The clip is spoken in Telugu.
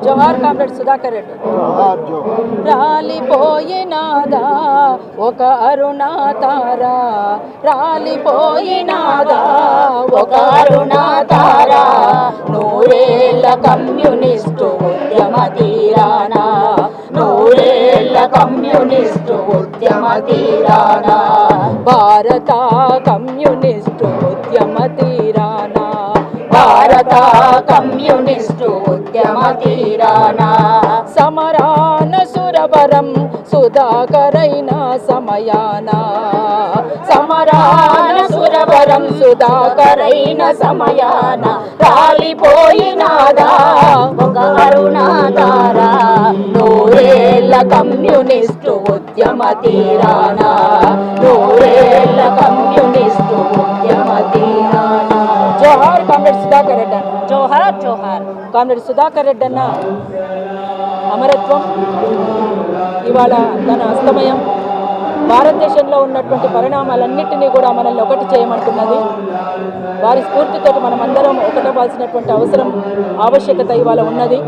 జోహార్ కామ్రేడ్ సుధాకర్ రెడ్డి. రాలిపోయినాదా ఒక అరుణాతారా, రాలిపోయినాదా ఒక అరుణాతారా, నూరేళ్ల కమ్యూనిస్టు ఉద్యమ తీరానా, నూరేళ్ల కమ్యూనిస్టు ఉద్యమ తీరానా, భారత కమ్యూనిస్టు ఉద్యమ తీరానా, భారత కమ్యూనిస్టు ఉద్యమ తీరానా, సమరాన సురవరం సుధాకరైన సమయాన, సమరాన సురవరం సుధాకరైన సమయాన, రాలిపోయినాదా ఒక అరుణాతారా, నూరేళ్ల కమ్యూనిస్టు ఉద్యమ తీరానా, నూరేళ్ల కమ్యూనిస్టు ఉద్యమ తీరానా. జోహార్ కామ్రేడ్ సుధాకర్ రెడ్డి అన్న. జోహార్ జోహార్. కామ్రేడ్ సుధాకర్ రెడ్డి అన్న అమరత్వం ఇవాళ తన అస్తమయం భారతదేశంలో ఉన్నటువంటి పరిణామాలన్నింటినీ కూడా మనల్ని ఒకటి చేయమంటున్నది. వారి స్ఫూర్తితో మనమందరం ఒకటవ్వాల్సినటువంటి అవసరం ఆవశ్యకత ఇవాళ ఉన్నది.